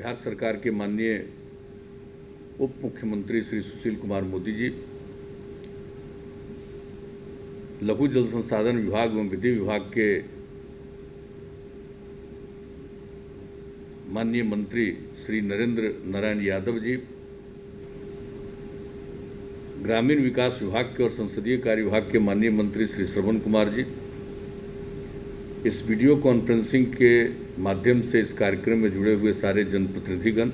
बिहार सरकार के माननीय उप मुख्यमंत्री श्री सुशील कुमार मोदी जी, लघु जल संसाधन विभाग एवं विधि विभाग के माननीय मंत्री श्री नरेंद्र नारायण यादव जी, ग्रामीण विकास विभाग के और संसदीय कार्य विभाग के माननीय मंत्री श्री श्रवण कुमार जी, इस वीडियो कॉन्फ्रेंसिंग के माध्यम से इस कार्यक्रम में जुड़े हुए सारे जनप्रतिनिधिगण,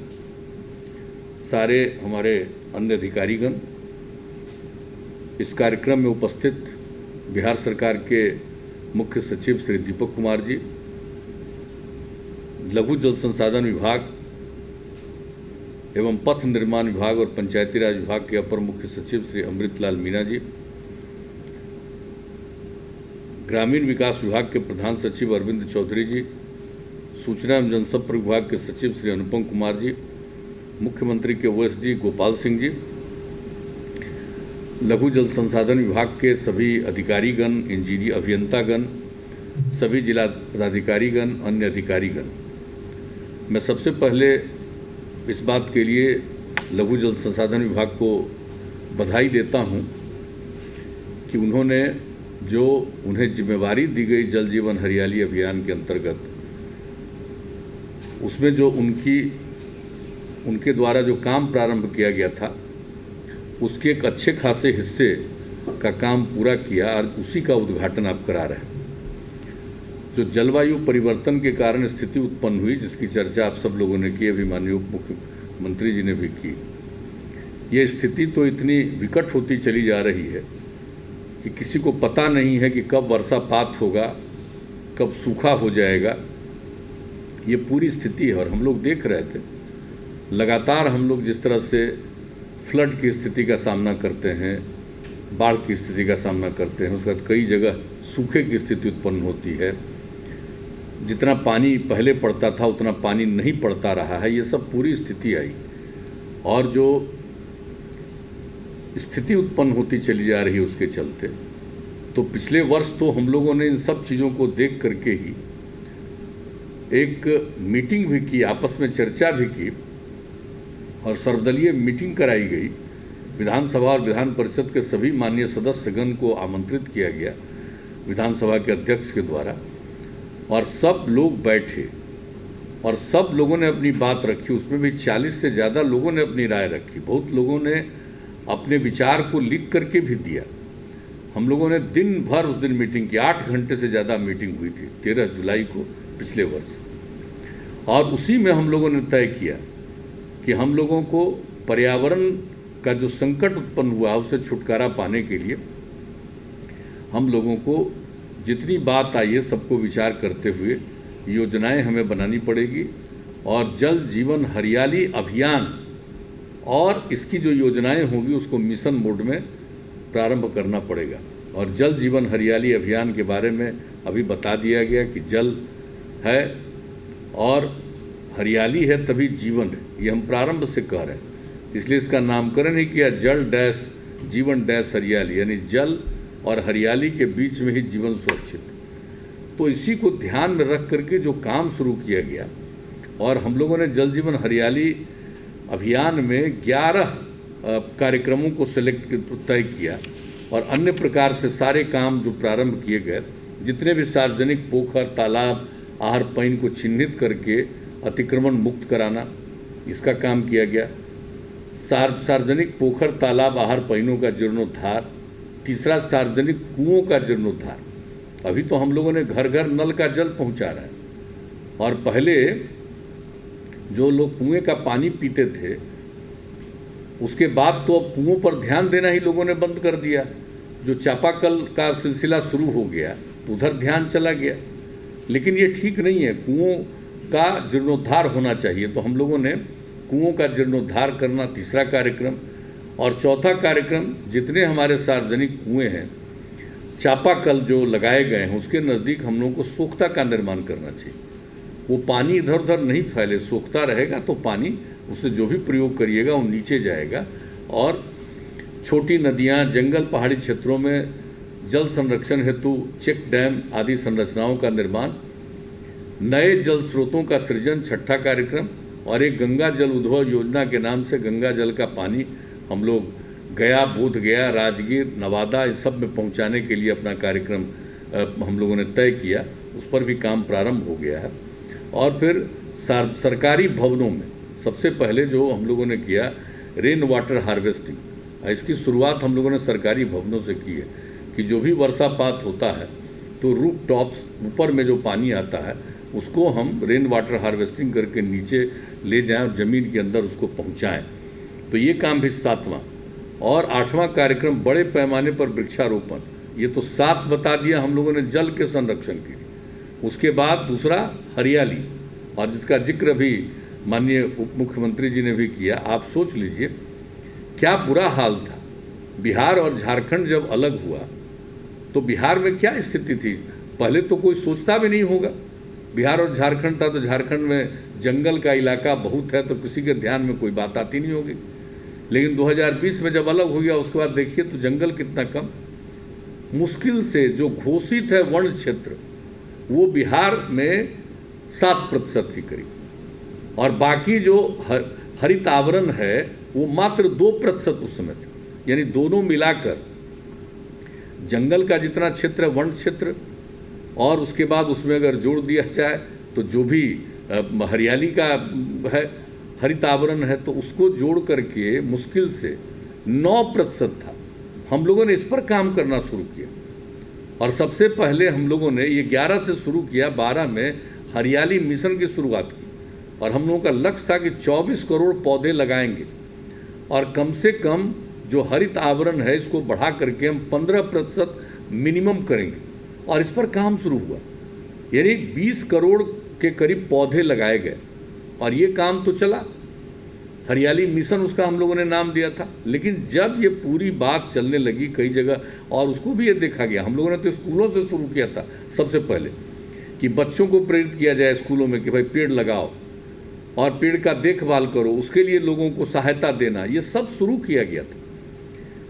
सारे हमारे अन्य अधिकारीगण, इस कार्यक्रम में उपस्थित बिहार सरकार के मुख्य सचिव श्री दीपक कुमार जी, लघु जल संसाधन विभाग एवं पथ निर्माण विभाग और पंचायती राज विभाग के अपर मुख्य सचिव श्री अमृतलाल मीणा जी, ग्रामीण विकास विभाग के प्रधान सचिव अरविंद चौधरी जी, सूचना एवं जनसंपर्क विभाग के सचिव श्री अनुपम कुमार जी, मुख्यमंत्री के ओएसडी गोपाल सिंह जी, लघु जल संसाधन विभाग के सभी अधिकारीगण, इंजीनियर अभियंतागण, सभी जिला पदाधिकारीगण, अन्य अधिकारीगण, मैं सबसे पहले इस बात के लिए लघु जल संसाधन विभाग को बधाई देता हूं कि उन्होंने जो उन्हें जिम्मेवारी दी गई जल जीवन हरियाली अभियान के अंतर्गत, उसमें जो उनके द्वारा जो काम प्रारंभ किया गया था, उसके एक अच्छे खासे हिस्से का काम पूरा किया और उसी का उद्घाटन आप करा रहे हैं। जो जलवायु परिवर्तन के कारण स्थिति उत्पन्न हुई, जिसकी चर्चा आप सब लोगों ने की, अभी माननीय उप मुख्यमंत्री जी ने भी की, ये स्थिति तो इतनी विकट होती चली जा रही है कि किसी को पता नहीं है कि कब वर्षापात होगा, कब सूखा हो जाएगा। ये पूरी स्थिति है और हम लोग देख रहे थे लगातार हम लोग जिस तरह से फ्लड की स्थिति का सामना करते हैं, बाढ़ की स्थिति का सामना करते हैं, उसके बाद कई जगह सूखे की स्थिति उत्पन्न होती है, जितना पानी पहले पड़ता था उतना पानी नहीं पड़ता रहा है, ये सब पूरी स्थिति आई। और जो स्थिति उत्पन्न होती चली जा रही है उसके चलते तो पिछले वर्ष तो हम लोगों ने इन सब चीज़ों को देख करके ही एक मीटिंग भी की, आपस में चर्चा भी की और सर्वदलीय मीटिंग कराई गई। विधानसभा और विधान परिषद के सभी माननीय सदस्यगण को आमंत्रित किया गया विधानसभा के अध्यक्ष के द्वारा और सब लोग बैठे और सब लोगों ने अपनी बात रखी। उसमें भी 40 से ज़्यादा लोगों ने अपनी राय रखी। बहुत लोगों ने अपने विचार को लिख करके भी दिया। हम लोगों ने दिन भर उस दिन मीटिंग की, 8 घंटे से ज़्यादा मीटिंग हुई थी 13 जुलाई को पिछले वर्ष। और उसी में हम लोगों ने तय किया कि हम लोगों को पर्यावरण का जो संकट उत्पन्न हुआ उससे छुटकारा पाने के लिए हम लोगों को जितनी बात आई है सबको विचार करते हुए योजनाएं हमें बनानी पड़ेगी और जल जीवन हरियाली अभियान और इसकी जो योजनाएं होगी उसको मिशन मोड में प्रारंभ करना पड़ेगा। और जल जीवन हरियाली अभियान के बारे में अभी बता दिया गया कि जल है और हरियाली है तभी जीवन है, ये हम प्रारंभ से कह रहे हैं। इसलिए इसका नामकरण ही किया जल डैश जीवन डैश हरियाली, यानी जल और हरियाली के बीच में ही जीवन सुरक्षित। तो इसी को ध्यान में रख करके जो काम शुरू किया गया और हम लोगों ने जल जीवन हरियाली अभियान में 11 कार्यक्रमों को तय किया और अन्य प्रकार से सारे काम जो प्रारंभ किए गए, जितने भी सार्वजनिक पोखर, तालाब, आहर पईन को चिन्हित करके अतिक्रमण मुक्त कराना, इसका काम किया गया। सार्वजनिक पोखर, तालाब, आहर पईनों का जीर्णोद्धार। तीसरा, सार्वजनिक कुओं का जीर्णोद्धार। अभी तो हम लोगों ने घर घर नल का जल पहुंचा रहा है और पहले जो लोग कुएं का पानी पीते थे उसके बाद तो अब कुओं पर ध्यान देना ही लोगों ने बंद कर दिया। जो चापाकल का सिलसिला शुरू हो गया तो उधर ध्यान चला गया, लेकिन ये ठीक नहीं है। कुओं का जीर्णोद्धार होना चाहिए, तो हम लोगों ने कुओं का जीर्णोद्धार करना तीसरा कार्यक्रम। और चौथा कार्यक्रम, जितने हमारे सार्वजनिक कुएं हैं, चापाकल जो लगाए गए हैं उसके नज़दीक हम लोगों को सोख्ता का निर्माण करना चाहिए। वो पानी इधर उधर नहीं फैले, सोख्ता रहेगा तो पानी उससे जो भी प्रयोग करिएगा वो नीचे जाएगा। और छोटी नदियाँ, जंगल, पहाड़ी क्षेत्रों में जल संरक्षण हेतु चेक डैम आदि संरचनाओं का निर्माण, नए जल स्रोतों का सृजन छठा कार्यक्रम। और एक गंगा जल उद्भव योजना के नाम से गंगा जल का पानी हम लोग गया, बोध गया, राजगीर, नवादा इन सब में पहुंचाने के लिए अपना कार्यक्रम हम लोगों ने तय किया। उस पर भी काम प्रारंभ हो गया है। और फिर सरकारी भवनों में सबसे पहले जो हम लोगों ने किया रेन वाटर हार्वेस्टिंग, इसकी शुरुआत हम लोगों ने सरकारी भवनों से की है कि जो भी वर्षापात होता है तो रूफ टॉप्स ऊपर में जो पानी आता है उसको हम रेन वाटर हार्वेस्टिंग करके नीचे ले जाएं और ज़मीन के अंदर उसको पहुंचाएं। तो ये काम भी 7वां। और 8वां कार्यक्रम बड़े पैमाने पर वृक्षारोपण, ये तो 7 बता दिया हम लोगों ने जल के संरक्षण के लिए। उसके बाद दूसरा हरियाली, और जिसका जिक्र भी माननीय उप मुख्यमंत्री जी ने भी किया। आप सोच लीजिए क्या बुरा हाल था। बिहार और झारखंड जब अलग हुआ तो बिहार में क्या स्थिति थी, पहले तो कोई सोचता भी नहीं होगा। बिहार और झारखंड था तो झारखंड में जंगल का इलाका बहुत है तो किसी के ध्यान में कोई बात आती नहीं होगी। लेकिन 2020 में जब अलग हो गया उसके बाद देखिए तो जंगल कितना कम, मुश्किल से जो घोषित है वन क्षेत्र वो बिहार में 7% के करीब, और बाकी जो हरित आवरण है वो मात्र 2% उस समय था। यानी दोनों मिलाकर जंगल का जितना क्षेत्र है वन क्षेत्र, और उसके बाद उसमें अगर जोड़ दिया जाए तो जो भी हरियाली का है, हरित आवरण है, तो उसको जोड़ करके मुश्किल से 9% था। हम लोगों ने इस पर काम करना शुरू किया और सबसे पहले हम लोगों ने ये 11 से शुरू किया, 12 में हरियाली मिशन की शुरुआत की। और हम लोगों का लक्ष्य था कि 24 करोड़ पौधे लगाएंगे और कम से कम जो हरित आवरण है इसको बढ़ा करके हम 15% मिनिमम करेंगे। और इस पर काम शुरू हुआ, यानी 20 करोड़ के करीब पौधे लगाए गए और ये काम तो चला। हरियाली मिशन उसका हम लोगों ने नाम दिया था। लेकिन जब ये पूरी बात चलने लगी कई जगह, और उसको भी ये देखा गया, हम लोगों ने तो स्कूलों से शुरू किया था सबसे पहले कि बच्चों को प्रेरित किया जाए स्कूलों में कि भाई पेड़ लगाओ और पेड़ का देखभाल करो, उसके लिए लोगों को सहायता देना, ये सब शुरू किया गया था।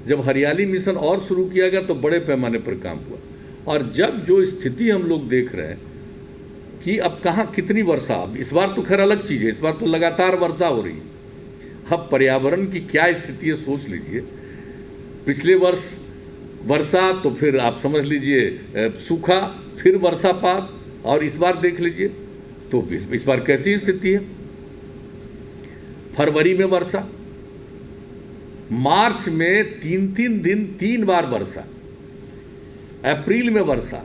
जब हरियाली मिशन और शुरू किया गया तो बड़े पैमाने पर काम हुआ। और जब जो स्थिति हम लोग देख रहे हैं कि अब कहाँ कितनी वर्षा, अब इस बार तो खैर अलग चीज़ है, इस बार तो लगातार वर्षा हो रही है। अब पर्यावरण की क्या स्थिति है सोच लीजिए। पिछले वर्ष वर्षा, तो फिर आप समझ लीजिए सूखा, फिर वर्षापात, और इस बार देख लीजिए तो इस बार कैसी स्थिति है। फरवरी में वर्षा, मार्च में 3 दिन 3 बार वर्षा, अप्रैल में वर्षा।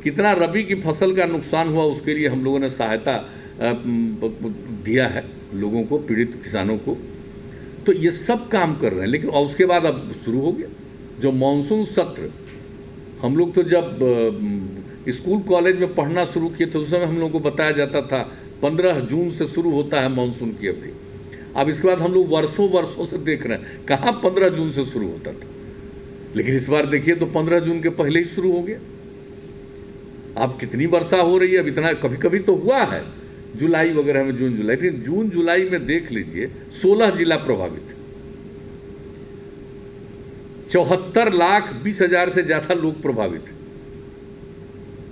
कितना रबी की फसल का नुकसान हुआ उसके लिए हम लोगों ने सहायता दिया है लोगों को, पीड़ित किसानों को। तो ये सब काम कर रहे हैं। लेकिन और उसके बाद अब शुरू हो गया जो मानसून सत्र। हम लोग तो जब स्कूल कॉलेज में पढ़ना शुरू किए थे उस समय हम लोग को बताया जाता था 15 जून से शुरू होता है मानसून की अवधि। अब इसके बाद हम लोग वर्षों से देख रहे हैं कहाँ 15 जून से शुरू होता था, लेकिन इस बार देखिए तो 15 जून के पहले ही शुरू हो गया। अब कितनी वर्षा हो रही है, अब इतना कभी कभी तो हुआ है जुलाई वगैरह में, जून जुलाई, फिर जून जुलाई में देख लीजिए 16 जिला प्रभावित, 74,20,000 से ज़्यादा लोग प्रभावित।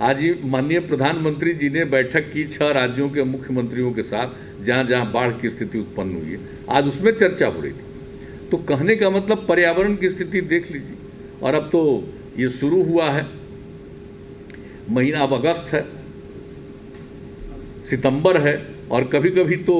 आज ही माननीय प्रधानमंत्री जी ने बैठक की 6 राज्यों के मुख्यमंत्रियों के साथ जहाँ जहाँ बाढ़ की स्थिति उत्पन्न हुई है, आज उसमें चर्चा हो रही थी। तो कहने का मतलब पर्यावरण की स्थिति देख लीजिए। और अब तो ये शुरू हुआ है, महीना अब अगस्त है, सितंबर है, और कभी कभी तो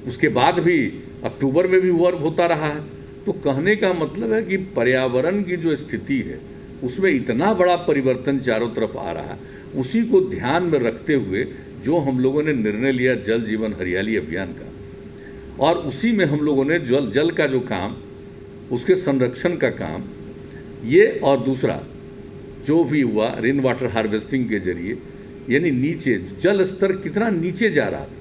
उसके बाद भी अक्टूबर में भी होता रहा है। तो कहने का मतलब है कि पर्यावरण की जो स्थिति है उसमें इतना बड़ा परिवर्तन चारों तरफ आ रहा है। उसी को ध्यान में रखते हुए जो हम लोगों ने निर्णय लिया जल जीवन हरियाली अभियान का, और उसी में हम लोगों ने जल का जो काम, उसके संरक्षण का काम, ये और दूसरा जो भी हुआ रेन वाटर हार्वेस्टिंग के जरिए, यानी नीचे जल स्तर कितना नीचे जा रहा था,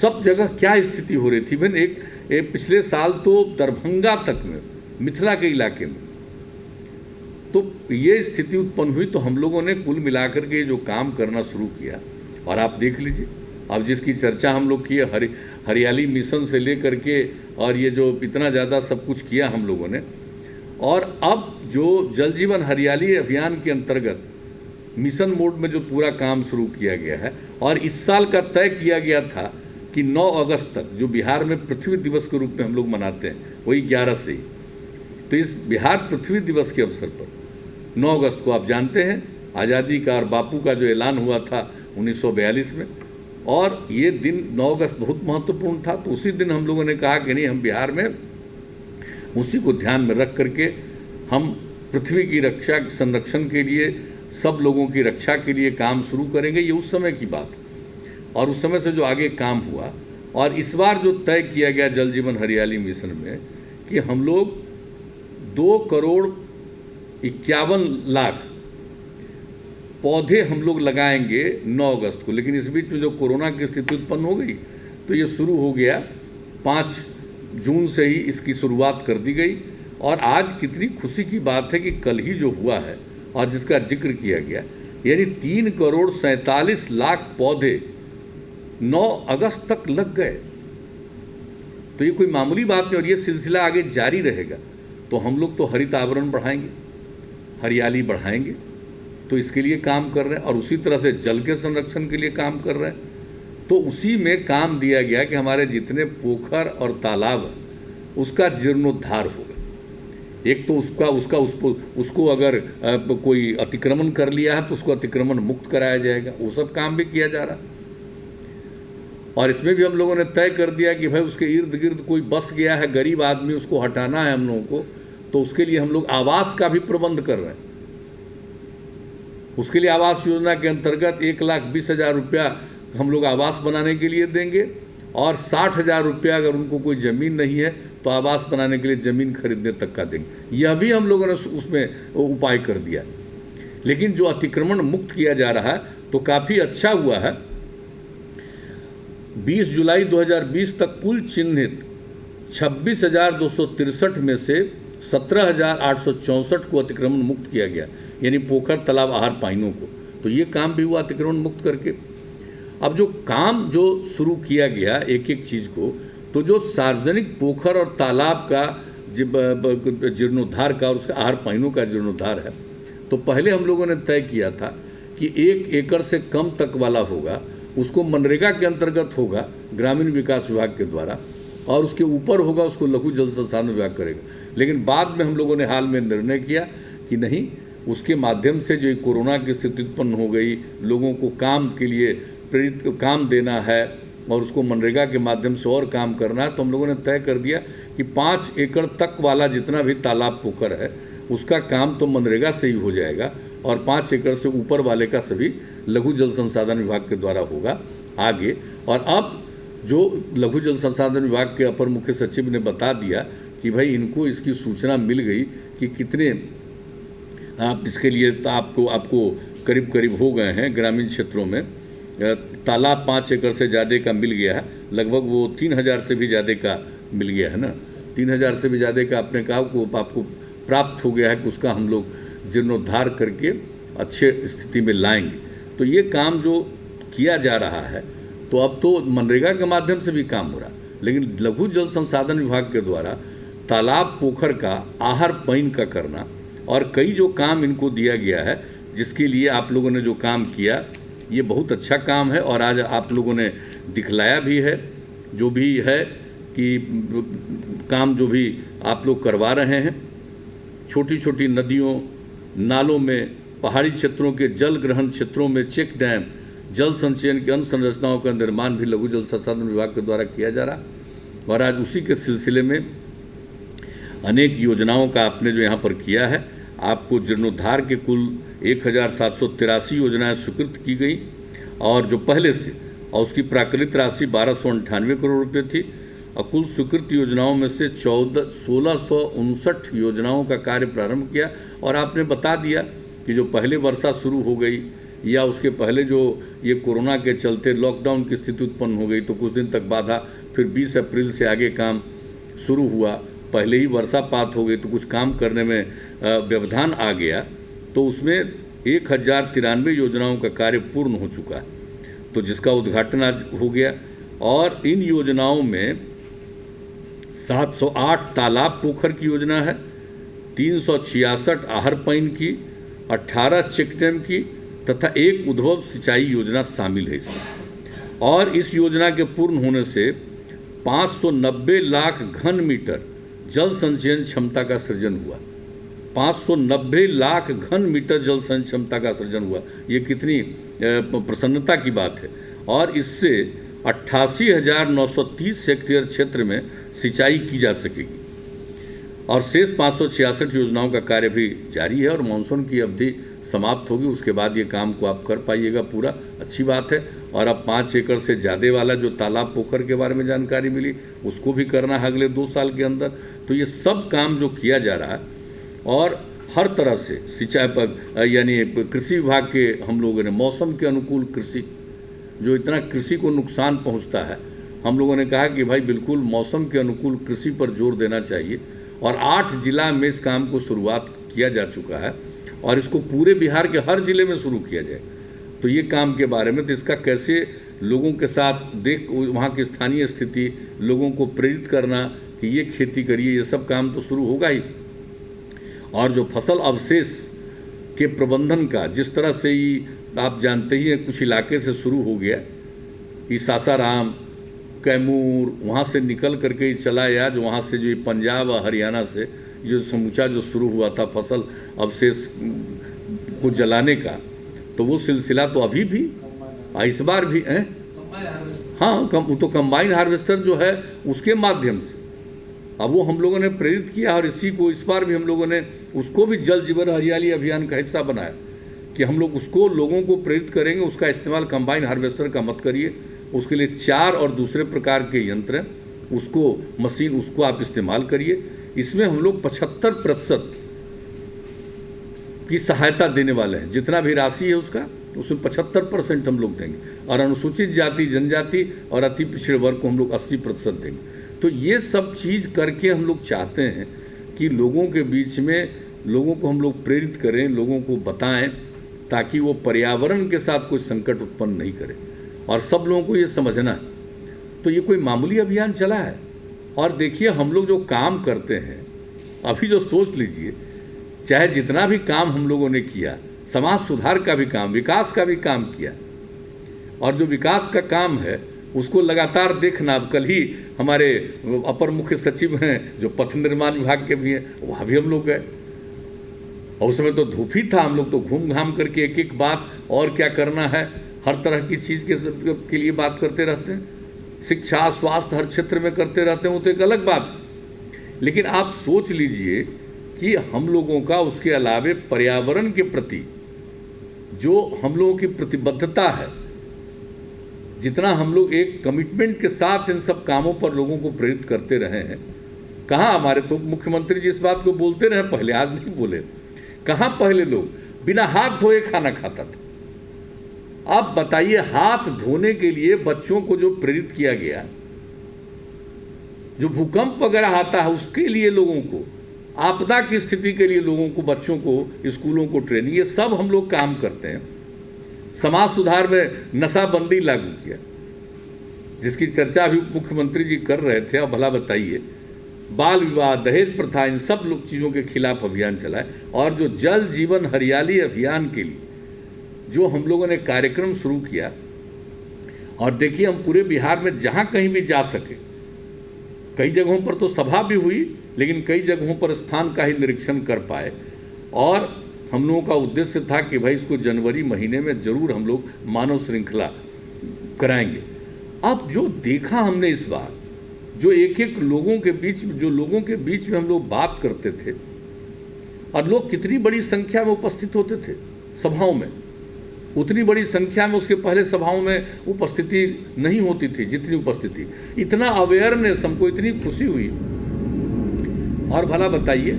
सब जगह क्या स्थिति हो रही थी। इवन एक पिछले साल तो दरभंगा तक में, मिथिला के इलाके में तो ये स्थिति उत्पन्न हुई। तो हम लोगों ने कुल मिलाकर के जो काम करना शुरू किया, और आप देख लीजिए अब जिसकी चर्चा हम लोग किए हरियाली मिशन से लेकर के, और ये जो इतना ज़्यादा सब कुछ किया हम लोगों ने। और अब जो जल जीवन हरियाली अभियान के अंतर्गत मिशन मोड में जो पूरा काम शुरू किया गया है। और इस साल का तय किया गया था कि 9 अगस्त तक, जो बिहार में पृथ्वी दिवस के रूप में हम लोग मनाते हैं, वही 11 से ही, तो इस बिहार पृथ्वी दिवस के अवसर पर 9 अगस्त को आप जानते हैं आज़ादी का और बापू का जो ऐलान हुआ था 1942 में, और ये दिन 9 अगस्त बहुत महत्वपूर्ण था। तो उसी दिन हम लोगों ने कहा कि नहीं, हम बिहार में उसी को ध्यान में रख करके हम पृथ्वी की रक्षा संरक्षण के लिए, सब लोगों की रक्षा के लिए काम शुरू करेंगे। ये उस समय की बात, और उस समय से जो आगे काम हुआ, और इस बार जो तय किया गया जल जीवन हरियाली मिशन में कि हम लोग 2,51,00,000 पौधे हम लोग लगाएंगे 9 अगस्त को। लेकिन इस बीच में जो कोरोना की स्थिति उत्पन्न हो गई, तो ये शुरू हो गया 5 जून से ही इसकी शुरुआत कर दी गई। और आज कितनी खुशी की बात है कि कल ही जो हुआ है और जिसका जिक्र किया गया, यानी 3,47,00,000 पौधे 9 अगस्त तक लग गए। तो ये कोई मामूली बात नहीं, और ये सिलसिला आगे जारी रहेगा। तो हम लोग तो हरित आवरण बढ़ाएंगे, हरियाली बढ़ाएंगे, तो इसके लिए काम कर रहे हैं। और उसी तरह से जल के संरक्षण के लिए काम कर रहे हैं। तो उसी में काम दिया गया कि हमारे जितने पोखर और तालाब उसका जीर्णोद्धार होगा। एक तो उसको अगर कोई अतिक्रमण कर लिया है तो उसको अतिक्रमण मुक्त कराया जाएगा, वो सब काम भी किया जा रहा। और इसमें भी हम लोगों ने तय कर दिया कि भाई उसके इर्द गिर्द कोई बस गया है गरीब आदमी, उसको हटाना है हम लोगों को, तो उसके लिए हम लोग आवास का भी प्रबंध कर रहे हैं। उसके लिए आवास योजना के अंतर्गत 1,20,000 रुपया हम लोग आवास बनाने के लिए देंगे, और 60,000 रुपया अगर उनको कोई ज़मीन नहीं है तो आवास बनाने के लिए ज़मीन खरीदने तक का देंगे। यह भी हम लोगों ने उसमें उपाय कर दिया। लेकिन जो अतिक्रमण मुक्त किया जा रहा है तो काफ़ी अच्छा हुआ है। 20 जुलाई 2020 तक कुल चिन्हित 26,263 में से 17,864 को अतिक्रमण मुक्त किया गया, यानी पोखर, तालाब, आहार पाइनों को। तो ये काम भी हुआ अतिक्रमण मुक्त करके। अब जो काम जो शुरू किया गया एक एक चीज़ को, तो जो सार्वजनिक पोखर और तालाब का जीर्णोद्धार का और उसका आहार पाइनों का जीर्णोद्धार है, तो पहले हम लोगों ने तय किया था कि 1 एकड़ से कम तक वाला होगा, उसको मनरेगा के अंतर्गत होगा ग्रामीण विकास विभाग के द्वारा, और उसके ऊपर होगा उसको लघु जल संसाधन विभाग करेगा। लेकिन बाद में हम लोगों ने हाल में निर्णय किया कि नहीं, उसके माध्यम से जो कोरोना की स्थिति उत्पन्न हो गई, लोगों को काम के लिए प्रेरित काम देना है और उसको मनरेगा के माध्यम से और काम करना है, तो हम लोगों ने तय कर दिया कि 5 एकड़ तक वाला जितना भी तालाब पोखर है उसका काम तो मनरेगा से ही हो जाएगा, और 5 एकड़ से ऊपर वाले का सभी लघु जल संसाधन विभाग के द्वारा होगा आगे। और अब जो लघु जल संसाधन विभाग के अपर मुख्य सचिव ने बता दिया कि भाई इनको इसकी सूचना मिल गई कि कितने आप इसके लिए तो आपको करीब करीब हो गए हैं ग्रामीण क्षेत्रों में। तालाब 5 एकड़ से ज़्यादा का मिल गया है, लगभग वो 3,000 से भी ज़्यादा का मिल गया है ना, 3,000 से भी ज़्यादा का आपने कहा को आपको प्राप्त हो गया है कि उसका हम लोग जीर्णोद्धार करके अच्छे स्थिति में लाएंगे। तो ये काम जो किया जा रहा है, तो अब तो मनरेगा के माध्यम से भी काम हो रहा है, लेकिन लघु जल संसाधन विभाग के द्वारा तालाब पोखर का आहार पाइन का करना और कई जो काम इनको दिया गया है, जिसके लिए आप लोगों ने जो काम किया ये बहुत अच्छा काम है। और आज आप लोगों ने दिखलाया भी है, जो भी है कि काम जो भी आप लोग करवा रहे हैं, छोटी छोटी नदियों, नालों में, पहाड़ी क्षेत्रों के जल ग्रहण क्षेत्रों में चेक डैम, जल संचयन की अन्य संरचनाओं का निर्माण भी लघु जल संसाधन विभाग के द्वारा किया जा रहा। और आज उसी के सिलसिले में अनेक योजनाओं का आपने जो यहाँ पर किया है, आपको जीर्णोद्धार के कुल 1,783 योजनाएं स्वीकृत की गई, और जो पहले से, और उसकी प्राकृतिक राशि 1,298 करोड़ रुपये थी, और कुल स्वीकृत योजनाओं में से 1,659 योजनाओं का कार्य प्रारंभ किया। और आपने बता दिया कि जो पहले वर्षा शुरू हो गई या उसके पहले जो ये कोरोना के चलते लॉकडाउन की स्थिति उत्पन्न हो गई, तो कुछ दिन तक बाधा, फिर 20 अप्रैल से आगे काम शुरू हुआ, पहले ही वर्षापात हो गई तो कुछ काम करने में व्यवधान आ गया, तो उसमें 1,093 योजनाओं का कार्य पूर्ण हो चुका है, तो जिसका उद्घाटन आज हो गया। और इन योजनाओं में 708 तालाब पोखर की योजना है, 366 आहर पाइन की, 18 चेक डैम की, तथा एक उद्भव सिंचाई योजना शामिल है इसमें। और इस योजना के पूर्ण होने से 590 लाख घन मीटर जल संचयन क्षमता का सृजन हुआ। 590 लाख घन मीटर जल संचयन क्षमता का सृजन हुआ, ये कितनी प्रसन्नता की बात है। और इससे 88,930 हेक्टेयर क्षेत्र में सिंचाई की जा सकेगी और शेष 566 योजनाओं का कार्य भी जारी है और मानसून की अवधि समाप्त होगी, उसके बाद ये काम को आप कर पाइएगा पूरा, अच्छी बात है। और अब 5 एकड़ से ज़्यादा वाला जो तालाब पोखर के बारे में जानकारी मिली उसको भी करना है अगले 2 साल के अंदर। तो ये सब काम जो किया जा रहा है और हर तरह से सिंचाई पर यानी कृषि विभाग के हम लोगों ने मौसम के अनुकूल कृषि, जो इतना कृषि को नुकसान पहुंचता है, हम लोगों ने कहा कि भाई बिल्कुल मौसम के अनुकूल कृषि पर जोर देना चाहिए। और 8 जिला में इस काम को शुरुआत किया जा चुका है और इसको पूरे बिहार के हर जिले में शुरू किया जाए। तो ये काम के बारे में तो इसका कैसे लोगों के साथ देख वहाँ की स्थानीय स्थिति, लोगों को प्रेरित करना कि ये खेती करिए, ये सब काम तो शुरू होगा ही। और जो फसल अवशेष के प्रबंधन का जिस तरह से ही आप जानते ही हैं, कुछ इलाके से शुरू हो गया, ये सासाराम, कैमूर, वहाँ से निकल करके ही चला या जो वहाँ से जो पंजाब और हरियाणा से जो समूचा जो शुरू हुआ था फसल अवशेष को जलाने का, तो वो सिलसिला तो अभी भी इस बार भी है। हाँ, तो कंबाइन हार्वेस्टर जो है उसके माध्यम से अब वो हम लोगों ने प्रेरित किया और इसी को इस बार भी हम लोगों ने उसको भी जल जीवन हरियाली अभियान का हिस्सा बनाया कि हम लोग उसको लोगों को प्रेरित करेंगे, उसका इस्तेमाल कंबाइन हार्वेस्टर का मत करिए, उसके लिए 4 और दूसरे प्रकार के यंत्र हैं, उसको मशीन उसको आप इस्तेमाल करिए। इसमें हम लोग 75% की सहायता देने वाले हैं, जितना भी राशि है उसका उसमें 75% हम लोग देंगे और अनुसूचित जाति जनजाति और अति पिछड़े वर्ग को हम लोग 80% देंगे। तो ये सब चीज़ करके हम लोग चाहते हैं कि लोगों के बीच में लोगों को हम लोग प्रेरित करें, लोगों को बताएं ताकि वो पर्यावरण के साथ कोई संकट उत्पन्न नहीं करे और सब लोगों को ये समझना है। तो ये कोई मामूली अभियान चला है। और देखिए हम लोग जो काम करते हैं अभी, जो सोच लीजिए, चाहे जितना भी काम हम लोगों ने किया, समाज सुधार का भी काम, विकास का भी काम किया, और जो विकास का काम है उसको लगातार देखना। अब कल ही हमारे अपर मुख्य सचिव हैं जो पथ निर्माण विभाग के भी हैं, वहाँ भी हम लोग गए और उस समय तो धूप ही था, हम लोग तो घूम घाम करके एक एक बात और क्या करना है हर तरह की चीज़ के लिए बात करते रहते हैं। शिक्षा स्वास्थ्य हर क्षेत्र में करते रहते हैं, वो तो एक अलग बात। लेकिन आप सोच लीजिए कि हम लोगों का उसके अलावे पर्यावरण के प्रति जो हम लोगों की प्रतिबद्धता है, जितना हम लोग एक कमिटमेंट के साथ इन सब कामों पर लोगों को प्रेरित करते रहे हैं। कहाँ हमारे तो मुख्यमंत्री जी इस बात को बोलते रहे पहले, आज नहीं बोले। कहाँ पहले लोग बिना हाथ धोए खाना खाता था। अब बताइए, हाथ धोने के लिए बच्चों को जो प्रेरित किया गया, जो भूकंप वगैरह आता है उसके लिए लोगों को, आपदा की स्थिति के लिए लोगों को, बच्चों को, स्कूलों को ट्रेनिंग, ये सब हम लोग काम करते हैं। समाज सुधार में नशाबंदी लागू किया, जिसकी चर्चा अभी मुख्यमंत्री जी कर रहे थे। अब भला बताइए, बाल विवाह, दहेज प्रथा, इन सब लोग चीज़ों के खिलाफ अभियान चलाए। और जो जल जीवन हरियाली अभियान के लिए जो हम लोगों ने कार्यक्रम शुरू किया, और देखिए हम पूरे बिहार में जहाँ कहीं भी जा सके, कई जगहों पर तो सभा भी हुई, लेकिन कई जगहों पर स्थान का ही निरीक्षण कर पाए। और हम लोगों का उद्देश्य था कि भाई इसको जनवरी महीने में ज़रूर हम लोग मानव श्रृंखला कराएंगे। अब जो देखा हमने इस बार, जो एक एक लोगों के बीच में हम लोग बात करते थे, और लोग कितनी बड़ी संख्या में उपस्थित होते थे सभाओं में, उतनी बड़ी संख्या में उसके पहले सभाओं में उपस्थिति नहीं होती थी जितनी उपस्थिति। इतना अवेयरनेस, हमको इतनी खुशी हुई। और भला बताइए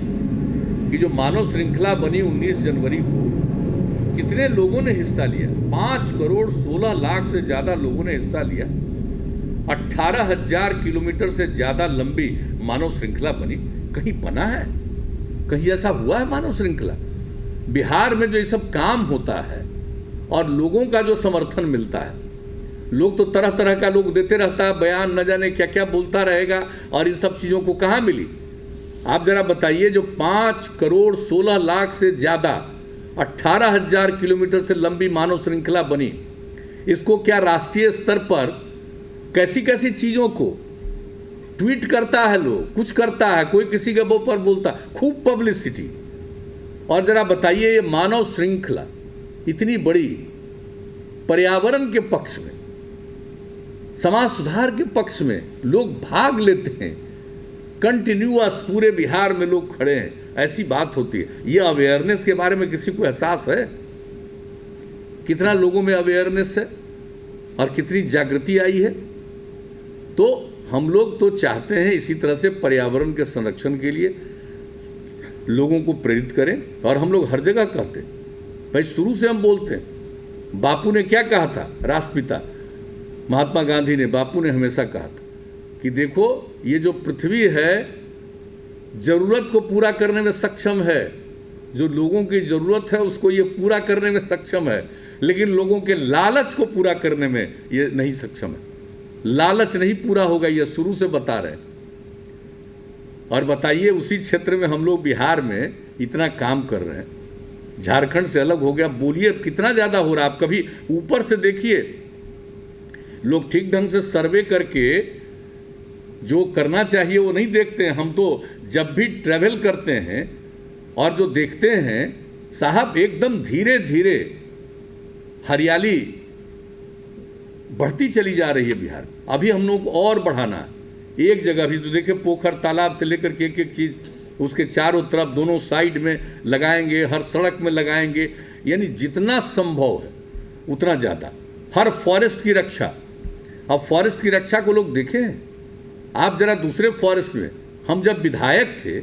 कि जो मानव श्रृंखला बनी 19 जनवरी को, कितने लोगों ने हिस्सा लिया? 5 करोड़ 16 लाख से ज़्यादा लोगों ने हिस्सा लिया। 18,000 किलोमीटर से ज़्यादा लंबी मानव श्रृंखला बनी। कहीं बना है, कहीं ऐसा हुआ है मानव श्रृंखला? बिहार में जो ये सब काम होता है और लोगों का जो समर्थन मिलता है, लोग तो तरह तरह का लोग देते रहता है बयान, न जाने क्या क्या बोलता रहेगा, और इन सब चीज़ों को कहाँ मिली? आप जरा बताइए, जो 5 करोड़ 16 लाख से ज़्यादा 18,000 किलोमीटर से लंबी मानव श्रृंखला बनी। इसको क्या राष्ट्रीय स्तर पर कैसी कैसी चीज़ों को ट्वीट करता है, लोग कुछ करता है, कोई किसी के ऊपर बोलता, खूब पब्लिसिटी। और जरा बताइए, ये मानव श्रृंखला इतनी बड़ी, पर्यावरण के पक्ष में, समाज सुधार के पक्ष में लोग भाग लेते हैं, कंटिन्यूअस पूरे बिहार में लोग खड़े हैं, ऐसी बात होती है। ये अवेयरनेस के बारे में किसी को एहसास है? कितना लोगों में अवेयरनेस है और कितनी जागृति आई है? तो हम लोग तो चाहते हैं इसी तरह से पर्यावरण के संरक्षण के लिए लोगों को प्रेरित करें। और हम लोग हर जगह कहते हैं, भाई शुरू से हम बोलते हैं, बापू ने क्या कहा था, राष्ट्रपिता महात्मा गांधी ने, बापू ने हमेशा कहा था कि देखो ये जो पृथ्वी है ज़रूरत को पूरा करने में सक्षम है, जो लोगों की ज़रूरत है उसको ये पूरा करने में सक्षम है, लेकिन लोगों के लालच को पूरा करने में ये नहीं सक्षम है। लालच नहीं पूरा होगा, ये शुरू से बता रहे हैं। और बताइए, उसी क्षेत्र में हम लोग बिहार में इतना काम कर रहे हैं, झारखंड से अलग हो गया, बोलिए कितना ज़्यादा हो रहा है। आप कभी ऊपर से देखिए, लोग ठीक ढंग से सर्वे करके जो करना चाहिए वो नहीं देखते हैं। हम तो जब भी ट्रैवल करते हैं और जो देखते हैं, साहब एकदम धीरे धीरे हरियाली बढ़ती चली जा रही है बिहार। अभी हम लोग को और बढ़ाना है। एक जगह भी तो देखिए, पोखर तालाब से लेकर के एक एक चीज़ उसके चारों तरफ दोनों साइड में लगाएंगे, हर सड़क में लगाएंगे, यानी जितना संभव है उतना ज़्यादा। हर फॉरेस्ट की रक्षा, अब फॉरेस्ट की रक्षा को लोग देखें आप जरा। दूसरे फॉरेस्ट में हम जब विधायक थे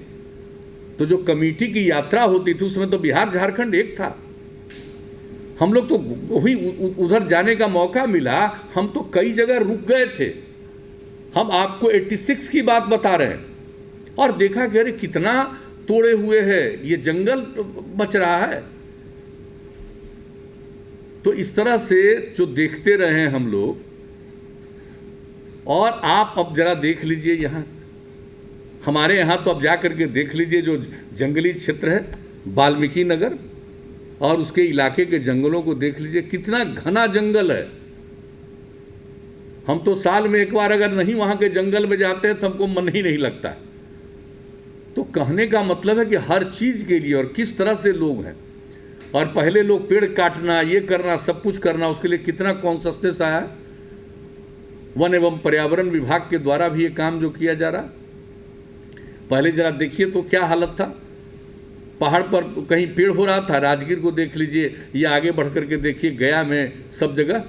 तो जो कमेटी की यात्रा होती थी उसमें तो बिहार झारखंड एक था। हम लोग तो वही उधर जाने का मौका मिला, हम तो कई जगह रुक गए थे। हम आपको 86 की बात बता रहे हैं और देखा कि अरे कितना तोड़े हुए है, ये जंगल बच रहा है। तो इस तरह से जो देखते रहे हम लोग। और आप अब जरा देख लीजिए, यहाँ हमारे यहाँ तो अब जा करके देख लीजिए, जो जंगली क्षेत्र है वाल्मीकि नगर और उसके इलाके के जंगलों को देख लीजिए, कितना घना जंगल है। हम तो साल में एक बार अगर नहीं वहाँ के जंगल में जाते हैं तो हमको मन ही नहीं लगता। तो कहने का मतलब है कि हर चीज़ के लिए और किस तरह से लोग हैं। और पहले लोग पेड़ काटना, ये करना, सब कुछ करना, उसके लिए कितना कॉन्शसनेस आया। वन एवं पर्यावरण विभाग के द्वारा भी ये काम जो किया जा रहा। पहले जरा देखिए तो क्या हालत था, पहाड़ पर कहीं पेड़ हो रहा था, राजगीर को देख लीजिए, ये आगे बढ़ करके देखिए गया में, सब जगह।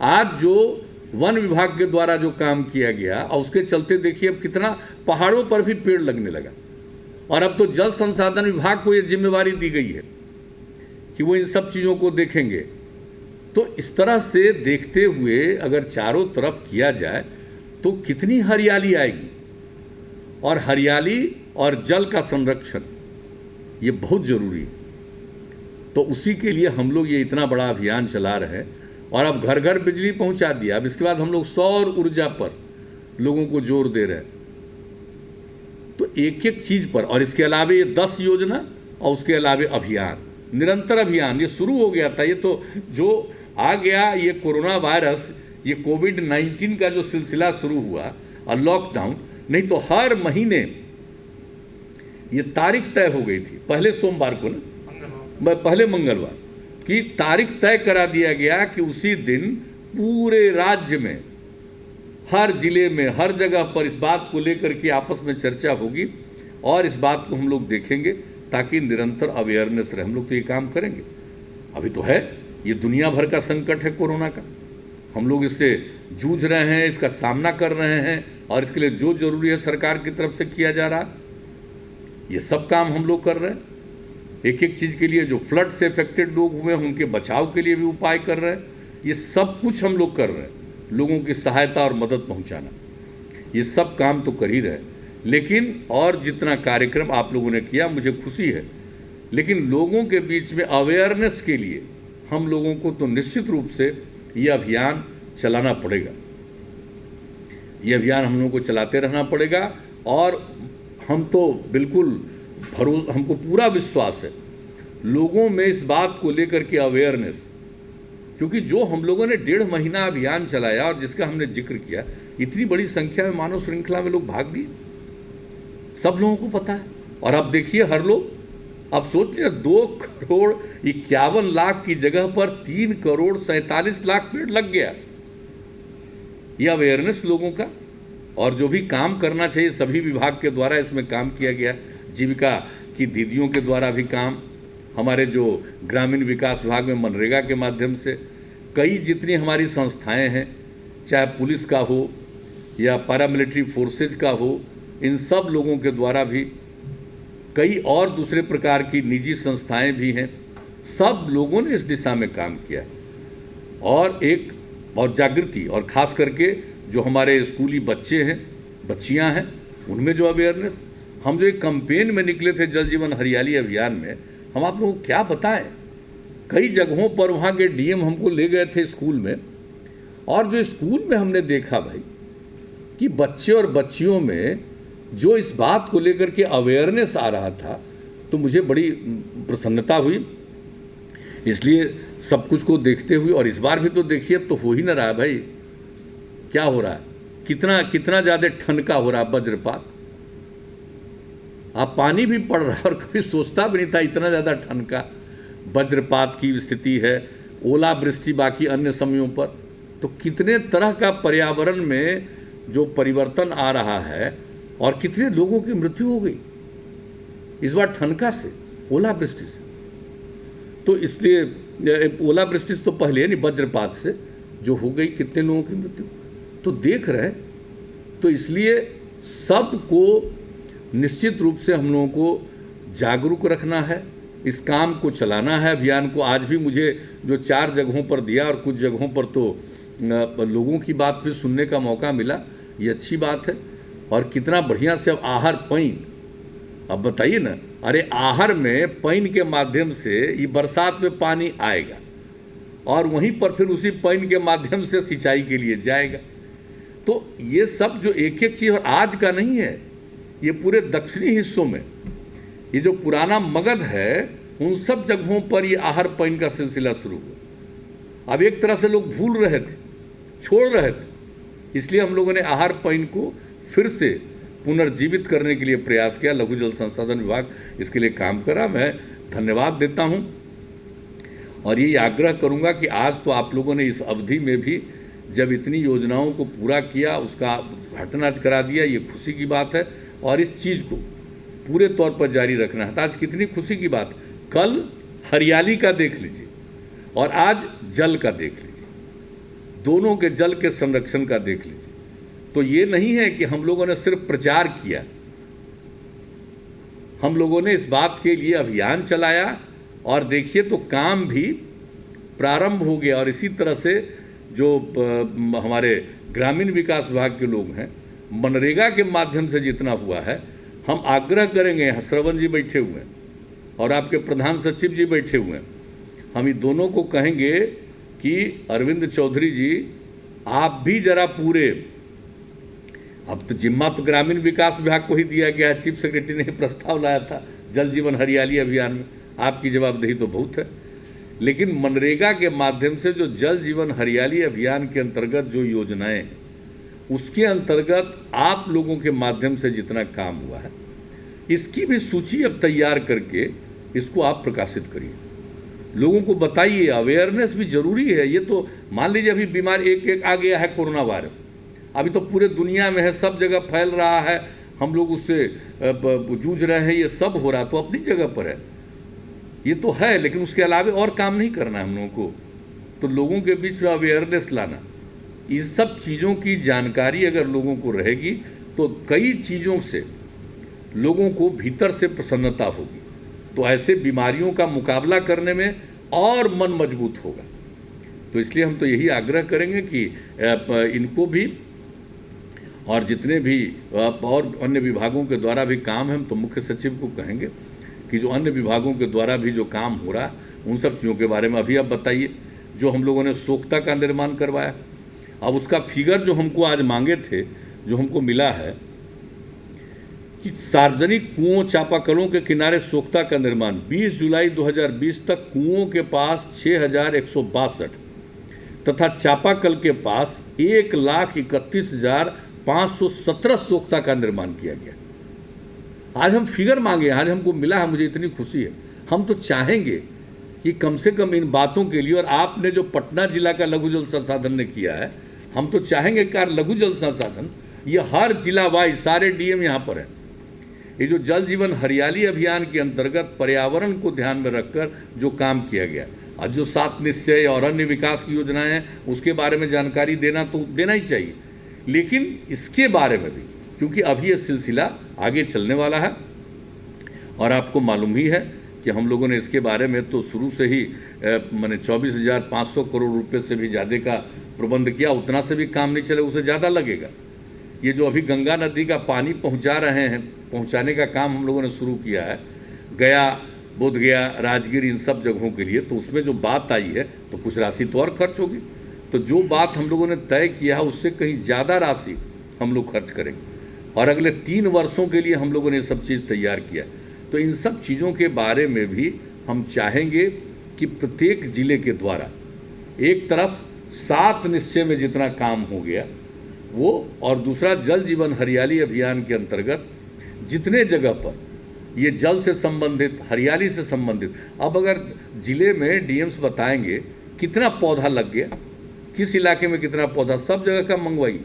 आज जो वन विभाग के द्वारा जो काम किया गया और उसके चलते देखिए अब कितना पहाड़ों पर भी पेड़ लगने लगा। और अब तो जल संसाधन विभाग को ये जिम्मेवारी दी गई है कि वो इन सब चीज़ों को देखेंगे। तो इस तरह से देखते हुए अगर चारों तरफ किया जाए तो कितनी हरियाली आएगी। और हरियाली और जल का संरक्षण ये बहुत ज़रूरी है। तो उसी के लिए हम लोग ये इतना बड़ा अभियान चला रहे हैं। और अब घर घर बिजली पहुंचा दिया। अब इसके बाद हम लोग सौर ऊर्जा पर लोगों को जोर दे रहे हैं। तो एक एक चीज़ पर, और इसके अलावा ये 10 योजना और उसके अलावा अभियान, निरंतर अभियान ये शुरू हो गया था। ये तो जो आ गया ये कोरोना वायरस, ये कोविड-19 का जो सिलसिला शुरू हुआ और लॉकडाउन, नहीं तो हर महीने ये तारीख तय हो गई थी। पहले सोमवार को ना, पहले मंगलवार की तारीख तय करा दिया गया कि उसी दिन पूरे राज्य में, हर जिले में, हर जगह पर इस बात को लेकर के आपस में चर्चा होगी और इस बात को हम लोग देखेंगे ताकि निरंतर अवेयरनेस रहे। हम लोग तो ये काम करेंगे। अभी तो है, ये दुनिया भर का संकट है कोरोना का, हम लोग इससे जूझ रहे हैं, इसका सामना कर रहे हैं और इसके लिए जो जरूरी है सरकार की तरफ से किया जा रहा है, ये सब काम हम लोग कर रहे हैं। एक एक चीज़ के लिए जो फ्लड से अफेक्टेड लोग हुए हैं उनके बचाव के लिए भी उपाय कर रहे हैं। ये सब कुछ हम लोग कर रहे हैं, लोगों की सहायता और मदद पहुंचाना, ये सब काम तो कर ही रहे। लेकिन और जितना कार्यक्रम आप लोगों ने किया मुझे खुशी है, लेकिन लोगों के बीच में अवेयरनेस के लिए हम लोगों को तो निश्चित रूप से ये अभियान चलाना पड़ेगा। ये अभियान हम लोगों को चलाते रहना पड़ेगा। और हम तो बिल्कुल हमको पूरा विश्वास है लोगों में इस बात को लेकर के अवेयरनेस, क्योंकि जो हम लोगों ने 1.5 महीना अभियान चलाया और जिसका हमने जिक्र किया, इतनी बड़ी संख्या में मानव श्रृंखला में लोग भाग लिए, सब लोगों को पता है। और अब देखिए हर लोग, अब सोच लिया 2,51,00,000 की जगह पर 3,47,00,000 पेड़ लग गया। यह अवेयरनेस लोगों का, और जो भी काम करना चाहिए सभी विभाग के द्वारा इसमें काम किया गया। जीविका की दीदियों के द्वारा भी काम, हमारे जो ग्रामीण विकास विभाग में मनरेगा के माध्यम से, कई जितनी हमारी संस्थाएं हैं, चाहे पुलिस का हो या पैरामिलिट्री फोर्सेज का हो, इन सब लोगों के द्वारा भी, कई और दूसरे प्रकार की निजी संस्थाएं भी हैं, सब लोगों ने इस दिशा में काम किया। और जागृति, और ख़ास करके जो हमारे स्कूली बच्चे हैं, बच्चियां हैं, उनमें जो अवेयरनेस, हम जो एक कैंपेन में निकले थे जल जीवन हरियाली अभियान में, हम आप लोगों को क्या बताएं, कई जगहों पर वहाँ के डीएम हमको ले गए थे स्कूल में, और जो स्कूल में हमने देखा भाई कि बच्चे और बच्चियों में जो इस बात को लेकर के अवेयरनेस आ रहा था, तो मुझे बड़ी प्रसन्नता हुई। इसलिए सब कुछ को देखते हुए, और इस बार भी तो देखिए अब तो हो ही ना रहा है भाई, क्या हो रहा है, कितना ज़्यादा ठनका हो रहा है, वज्रपात, आप पानी भी पड़ रहा है, और कभी सोचता भी नहीं था इतना ज़्यादा ठनका वज्रपात की स्थिति है, ओलावृष्टि बाकी अन्य समयों पर। तो कितने तरह का पर्यावरण में जो परिवर्तन आ रहा है, और कितने लोगों की मृत्यु हो गई इस बार ठनका से, ओलावृष्टि से। तो इसलिए ओलावृष्टि से तो पहले नहीं, वज्रपात से जो हो गई, कितने लोगों की मृत्यु तो देख रहे। तो इसलिए सबको निश्चित रूप से हम लोगों को जागरूक रखना है, इस काम को चलाना है, अभियान को। आज भी मुझे जो 4 जगहों पर दिया, और कुछ जगहों पर तो लोगों की बात भी सुनने का मौका मिला, ये अच्छी बात है। और कितना बढ़िया से अब आहर पैन, अब बताइए ना, अरे आहर में पैन के माध्यम से ये बरसात में पानी आएगा, और वहीं पर फिर उसी पैन के माध्यम से सिंचाई के लिए जाएगा। तो ये सब जो एक एक चीज़, और आज का नहीं है, ये पूरे दक्षिणी हिस्सों में ये जो पुराना मगध है, उन सब जगहों पर ये आहर पैन का सिलसिला शुरू हुआ। अब एक तरह से लोग भूल रहे थे, छोड़ रहे थे, इसलिए हम लोगों ने आहर पैन को फिर से पुनर्जीवित करने के लिए प्रयास किया। लघु जल संसाधन विभाग इसके लिए काम करा, मैं धन्यवाद देता हूं। और ये आग्रह करूंगा कि आज तो आप लोगों ने इस अवधि में भी जब इतनी योजनाओं को पूरा किया, उसका उद्घाटन आज करा दिया, ये खुशी की बात है। और इस चीज़ को पूरे तौर पर जारी रखना है। तो आज कितनी खुशी की बात, कल हरियाली का देख लीजिए और आज जल का देख लीजिए, दोनों के जल के संरक्षण का देख लीजिए। तो ये नहीं है कि हम लोगों ने सिर्फ प्रचार किया, हम लोगों ने इस बात के लिए अभियान चलाया, और देखिए तो काम भी प्रारंभ हो गया। और इसी तरह से जो हमारे ग्रामीण विकास विभाग के लोग हैं, मनरेगा के माध्यम से जितना हुआ है, हम आग्रह करेंगे, श्रवण जी बैठे हुए हैं और आपके प्रधान सचिव जी बैठे हुए हैं, हम इन दोनों को कहेंगे कि अरविंद चौधरी जी, आप भी जरा पूरे, अब तो जिम्मा तो ग्रामीण विकास विभाग को ही दिया गया है, चीफ सेक्रेटरी ने प्रस्ताव लाया था जल जीवन हरियाली अभियान में, आपकी जवाबदेही तो बहुत है, लेकिन मनरेगा के माध्यम से जो जल जीवन हरियाली अभियान के अंतर्गत जो योजनाएं हैं, उसके अंतर्गत आप लोगों के माध्यम से जितना काम हुआ है, इसकी भी सूची अब तैयार करके इसको आप प्रकाशित करिए, लोगों को बताइए। अवेयरनेस भी जरूरी है। ये तो मान लीजिए अभी बीमार एक आ गया है कोरोना वायरस, अभी तो पूरे दुनिया में है, सब जगह फैल रहा है, हम लोग उससे जूझ रहे हैं, ये सब हो रहा तो अपनी जगह पर है, ये तो है, लेकिन उसके अलावा और काम नहीं करना है हम लोगों को। तो लोगों के बीच में अवेयरनेस लाना, इस सब चीज़ों की जानकारी अगर लोगों को रहेगी तो कई चीज़ों से लोगों को भीतर से प्रसन्नता होगी, तो ऐसे बीमारियों का मुकाबला करने में और मन मजबूत होगा। तो इसलिए हम तो यही आग्रह करेंगे कि इनको भी, और जितने भी और अन्य विभागों के द्वारा भी काम है, हम तो मुख्य सचिव को कहेंगे कि जो अन्य विभागों के द्वारा भी जो काम हो रहा है, उन सब चीज़ों के बारे में अभी आप बताइए। जो हम लोगों ने सोख्ता का निर्माण करवाया, अब उसका फिगर जो हमको आज मांगे थे, जो हमको मिला है कि सार्वजनिक कुओं चापाकलों के किनारे सोख्ता का निर्माण 20 जुलाई 2020 तक कुओं के पास 6,162 तथा चापाकल के पास 1,31,517 सोख्ता का निर्माण किया गया। आज हम फिगर मांगे, आज हमको मिला है, मुझे इतनी खुशी है। हम तो चाहेंगे कि कम से कम इन बातों के लिए, और आपने जो पटना जिला का लघु जल संसाधन ने किया है, हम तो चाहेंगे कि लघु जल संसाधन ये हर जिला वाइज सारे डीएम यहाँ पर हैं। ये जो जल जीवन हरियाली अभियान के अंतर्गत पर्यावरण को ध्यान में रखकर जो काम किया गया, और जो 7 निश्चय और अन्य विकास की योजनाएं हैं, उसके बारे में जानकारी देना तो देना ही चाहिए, लेकिन इसके बारे में भी, क्योंकि अभी ये सिलसिला आगे चलने वाला है और आपको मालूम ही है कि हम लोगों ने इसके बारे में तो शुरू से ही मैंने 24,500 करोड़ रुपए से भी ज़्यादा का प्रबंध किया। उतना से भी काम नहीं चले, उससे ज़्यादा लगेगा। ये जो अभी गंगा नदी का पानी पहुंचा रहे हैं, पहुंचाने का काम हम लोगों ने शुरू किया है, गया, बोधगया, राजगीर, इन सब जगहों के लिए, तो उसमें जो बात आई है तो कुछ राशि तो और खर्च होगी। तो जो बात हम लोगों ने तय किया है उससे कहीं ज़्यादा राशि हम लोग खर्च करेंगे, और अगले 3 वर्षों के लिए हम लोगों ने सब चीज़ तैयार किया। तो इन सब चीज़ों के बारे में भी हम चाहेंगे कि प्रत्येक जिले के द्वारा एक तरफ 7 निश्चय में जितना काम हो गया वो, और दूसरा जल जीवन हरियाली अभियान के अंतर्गत जितने जगह पर ये जल से संबंधित, हरियाली से संबंधित, अब अगर जिले में डीएम्स बताएंगे कितना पौधा लग गया, किस इलाके में कितना पौधा, सब जगह का मंगवाई,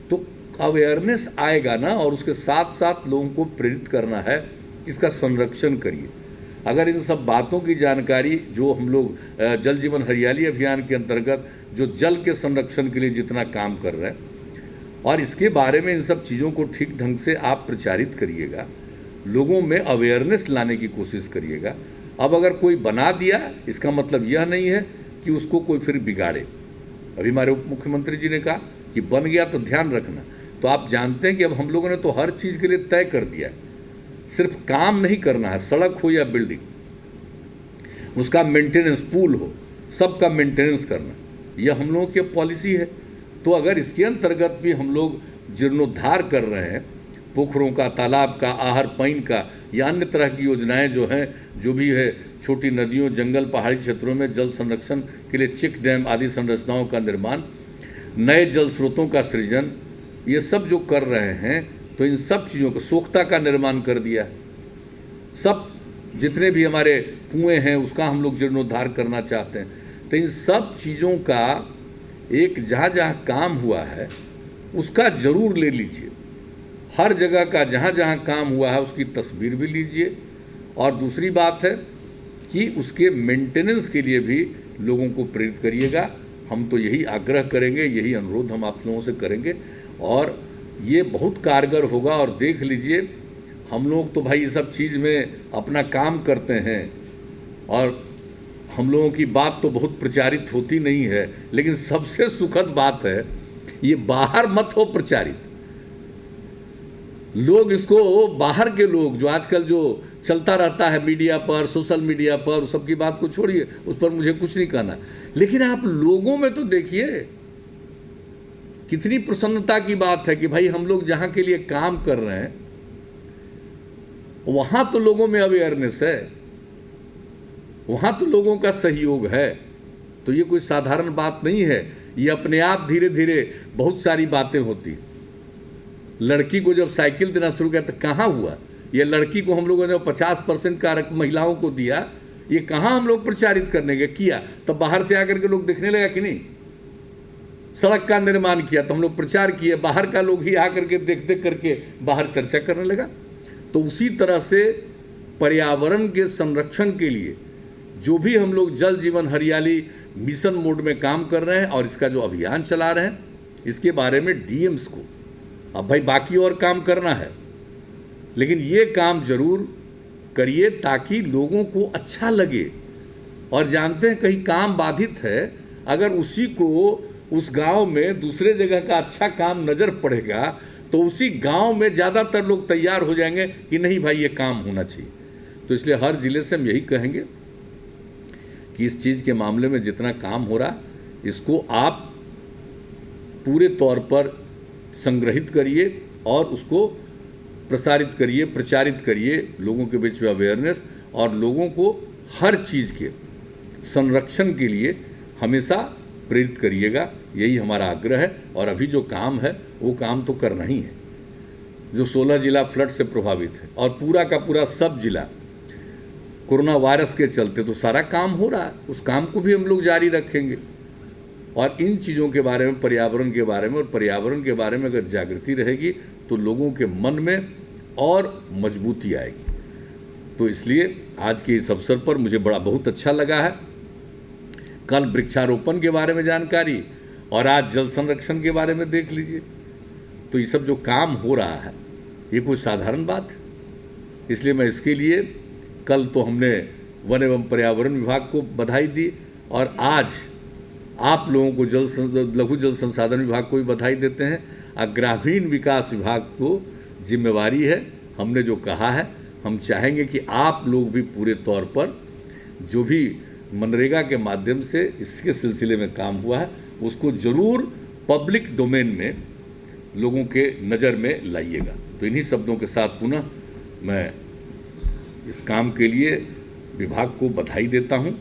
तो अवेयरनेस आएगा ना। और उसके साथ साथ लोगों को प्रेरित करना है कि इसका संरक्षण करिए। अगर इन सब बातों की जानकारी जो हम लोग जल जीवन हरियाली अभियान के अंतर्गत जो जल के संरक्षण के लिए जितना काम कर रहे हैं, और इसके बारे में इन सब चीज़ों को ठीक ढंग से आप प्रचारित करिएगा, लोगों में अवेयरनेस लाने की कोशिश करिएगा। अब अगर कोई बना दिया, इसका मतलब यह नहीं है कि उसको कोई फिर बिगाड़े। अभी हमारे उप मुख्यमंत्री जी ने कहा कि बन गया तो ध्यान रखना। तो आप जानते हैं कि अब हम लोगों ने तो हर चीज़ के लिए तय कर दिया है, सिर्फ काम नहीं करना है, सड़क हो या बिल्डिंग, उसका मेंटेनेंस, पुल हो, सबका मेंटेनेंस करना, यह हम लोगों की पॉलिसी है। तो अगर इसके अंतर्गत भी हम लोग जीर्णोद्धार कर रहे हैं, पोखरों का, तालाब का, आहर पैन का, या अन्य तरह की योजनाएं जो हैं, जो भी है, छोटी नदियों, जंगल, पहाड़ी क्षेत्रों में जल संरक्षण के लिए चेक डैम आदि संरचनाओं का निर्माण, नए जल स्रोतों का सृजन, ये सब जो कर रहे हैं, तो इन सब चीज़ों का, सोख्ता का निर्माण कर दिया, सब जितने भी हमारे कुएं हैं उसका हम लोग जीर्णोद्धार करना चाहते हैं। तो इन सब चीज़ों का एक जहाँ जहाँ काम हुआ है उसका ज़रूर ले लीजिए, हर जगह का जहाँ जहाँ काम हुआ है उसकी तस्वीर भी लीजिए, और दूसरी बात है कि उसके मेंटेनेंस के लिए भी लोगों को प्रेरित करिएगा। हम तो यही आग्रह करेंगे, यही अनुरोध हम आप लोगों से करेंगे, और ये बहुत कारगर होगा। और देख लीजिए, हम लोग तो भाई ये सब चीज़ में अपना काम करते हैं, और हम लोगों की बात तो बहुत प्रचारित होती नहीं है, लेकिन सबसे सुखद बात है ये बाहर मत हो प्रचारित। लोग इसको, बाहर के लोग जो आजकल जो चलता रहता है मीडिया पर, सोशल मीडिया पर, सबकी बात को छोड़िए, उस पर मुझे कुछ नहीं कहना, लेकिन आप लोगों में तो देखिए कितनी प्रसन्नता की बात है कि भाई हम लोग जहाँ के लिए काम कर रहे हैं वहाँ तो लोगों में अवेयरनेस है, वहाँ तो लोगों का सहयोग है। तो ये कोई साधारण बात नहीं है, ये अपने आप धीरे धीरे बहुत सारी बातें होती। लड़की को जब साइकिल देना शुरू किया तो कहाँ हुआ, ये लड़की को हम लोगों ने 50% का महिलाओं को दिया, ये कहाँ हम लोग प्रचारित करने के किया, तब बाहर से आकर के लोग देखने लगा कि नहीं। सड़क का निर्माण किया तो हम लोग प्रचार किए, बाहर का लोग ही आकर के देख देख करके बाहर चर्चा करने लगा। तो उसी तरह से पर्यावरण के संरक्षण के लिए जो भी हम लोग जल जीवन हरियाली मिशन मोड में काम कर रहे हैं, और इसका जो अभियान चला रहे हैं, इसके बारे में डीएम्स को, अब भाई बाकी और काम करना है, लेकिन ये काम जरूर करिए ताकि लोगों को अच्छा लगे। और जानते हैं कहीं काम बाधित है, अगर उसी को उस गांव में दूसरे जगह का अच्छा काम नज़र पड़ेगा तो उसी गांव में ज़्यादातर लोग तैयार हो जाएंगे कि नहीं भाई ये काम होना चाहिए। तो इसलिए हर ज़िले से हम यही कहेंगे कि इस चीज़ के मामले में जितना काम हो रहा इसको आप पूरे तौर पर संग्रहित करिए और उसको प्रसारित करिए, प्रचारित करिए, लोगों के बीच में अवेयरनेस, और लोगों को हर चीज़ के संरक्षण के लिए हमेशा प्रेरित करिएगा। यही हमारा आग्रह है। और अभी जो काम है वो काम तो करना ही है। जो 16 जिला फ्लड से प्रभावित है और पूरा का पूरा सब जिला कोरोना वायरस के चलते, तो सारा काम हो रहा है, उस काम को भी हम लोग जारी रखेंगे। और इन चीज़ों के बारे में, पर्यावरण के बारे में, और पर्यावरण के बारे में अगर जागृति रहेगी तो लोगों के मन में और मजबूती आएगी। तो इसलिए आज के इस अवसर पर मुझे बहुत अच्छा लगा है। कल वृक्षारोपण के बारे में जानकारी और आज जल संरक्षण के बारे में देख लीजिए। तो ये सब जो काम हो रहा है ये कोई साधारण बात है। इसलिए मैं इसके लिए कल तो हमने वन एवं पर्यावरण विभाग को बधाई दी, और आज आप लोगों को लघु जल संसाधन विभाग को भी बधाई देते हैं। और ग्रामीण विकास विभाग को जिम्मेवारी है। हमने जो कहा है, हम चाहेंगे कि आप लोग भी पूरे तौर पर जो भी मनरेगा के माध्यम से इसके सिलसिले में काम हुआ है उसको ज़रूर पब्लिक डोमेन में लोगों के नज़र में लाइएगा। तो इन्हीं शब्दों के साथ पुनः मैं इस काम के लिए विभाग को बधाई देता हूं,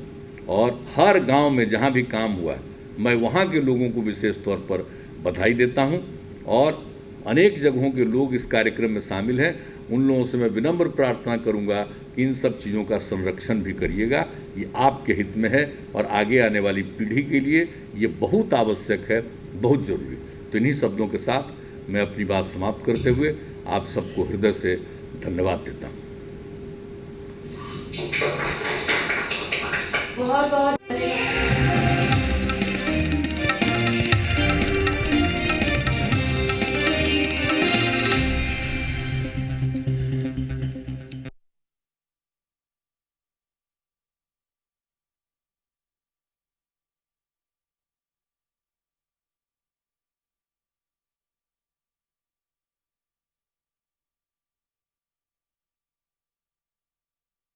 और हर गांव में जहां भी काम हुआ है मैं वहां के लोगों को विशेष तौर पर बधाई देता हूं। और अनेक जगहों के लोग इस कार्यक्रम में शामिल हैं, उन लोगों से मैं विनम्र प्रार्थना करूंगा कि इन सब चीज़ों का संरक्षण भी करिएगा। ये आपके हित में है और आगे आने वाली पीढ़ी के लिए ये बहुत आवश्यक है, बहुत ज़रूरी। तो इन्हीं शब्दों के साथ मैं अपनी बात समाप्त करते हुए आप सबको हृदय से धन्यवाद देता हूँ।